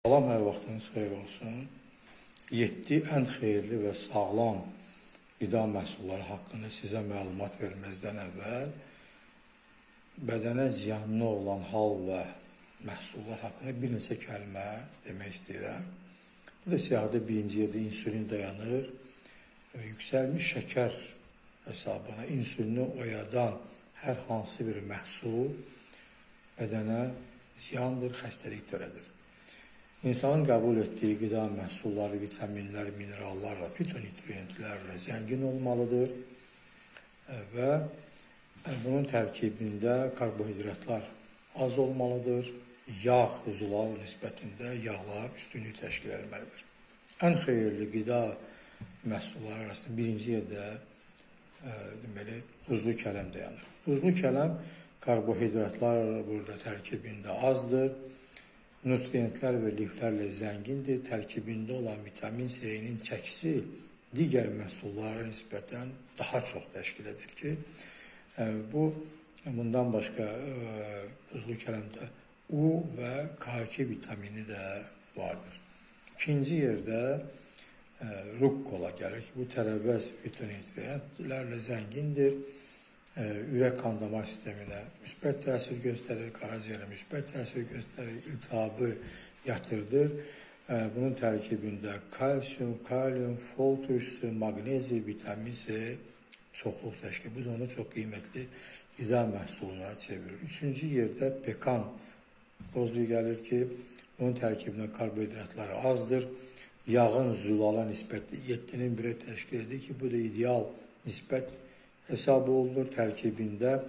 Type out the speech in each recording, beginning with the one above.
Salam, hər vaxtınız xeyir olsun. 7 ən xeyirli və sağlam qida məhsulları haqqında sizə məlumat verməzdən əvvəl bədənə ziyanlı olan hal və məhsullar haqqında bir neçə kəlmə demək istəyirəm. Bu da siyahıda birinci yerdə insülin dayanır. Yüksəlmiş şəkər hesabına insülini oyadan hər hansı bir məhsul bədənə ziyandır, xəstəlik törədir. İnsanın qəbul etdiyi qida məhsulları, vitaminlər, minerallarla, fitonutriyentlərlə zəngin olmalıdır və bunun tərkibində karbohidratlar az olmalıdır. Yağ, uzulal nisbətində yağlar üstünlük təşkil etməlidir. Ən xeyirli qida məhsulları arasında birinci yerdə deməli, duzlu kələm dayanır. Duzlu kələm karbohidratlar burada tərkibində azdır. Nutriyentlər və liflərlə zəngindir. Tərkibində olan vitamin C-nin çəkisi digər məhsullara nisbətən daha çox təşkil edir ki, bundan başqa duzlu kələmdə U və K2 vitamini də vardır. İkinci yerdə rukkola gəlir ki, bu tərəvəz fitonutriyentlərlə zəngindir. Ürək qan damar sisteminə müsbət təsir göstərir, qaraciyərə müsbət təsir göstərir, iltihabı yatırdır. Bunun tərkibində kalsium, kalium, fol turşusu, maqnezi, vitamin C çoxluq təşkil. Bu da onu çox qiymətli qida məhsuluna çevirir. Üçüncü yerdə pekan tozu gəlir ki, bunun tərkibində karbohidratları azdır. Yağın zulala nisbətli 7-nin 1-ə təşkil edir ki, bu da ideal nisbət hesabı olunur. Tərkibində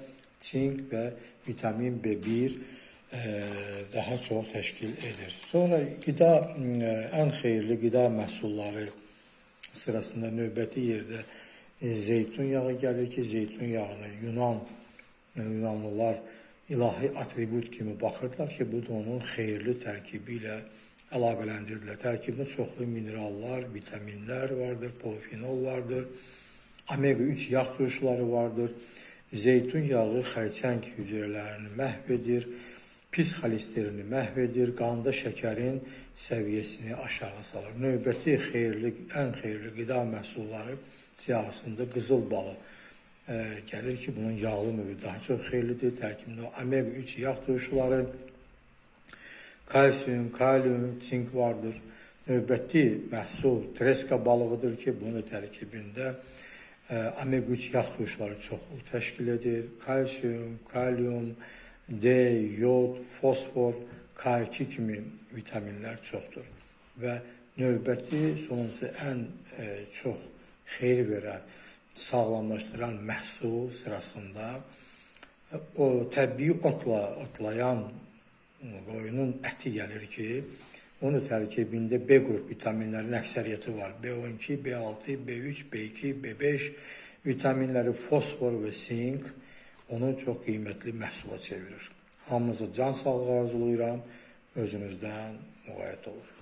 çink və vitamin B1 daha çox təşkil edir. Sonra ən xeyirli qida məhsulları sırasında növbəti yerdə zeytun yağı gəlir ki, zeytun yağını Yunanlılar ilahi atribut kimi baxırdılar ki, bu da onun xeyirli tərkibi ilə əlaqələndirdilər. Tərkibində çoxlu minerallar, vitaminlər vardır, polifenol vardır. Omega-3 yağ turşuları vardır. Zeytun yağı xərçəng hüceyrələrini məhv edir, pis xolesterini məhv edir, qanda şəkərin səviyyəsini aşağı salır. Növbəti ən xeyirli qida məhsulları siyahısında qızıl balı gəlir ki, bunun yağlı növü daha çox xeyirlidir. Tərkibində omega-3 yağ turşuları, kalsium, kalium, çink vardır. Növbəti məhsul treska balığıdır ki, bunun tərkibində omega-3 yağ turşuları çoxluq təşkil edir. Kalsium, kalium, D, yod, fosfor, K2 kimi vitaminlər çoxdur. Və növbəti, sonuncusu ən çox xeyir verən, sağlamlaşdıran məhsul sırasında o təbii otlayan qoyunun əti gəlir ki, onun tərkibində B qrup vitaminlərin əksəriyyəti var. B12, B6, B3, B2, B5 vitaminləri, fosfor və sink onu çox qiymətli məhsula çevirir. Hamınıza can sağlığı arzulayıram. Özünüzdən müğayət olun.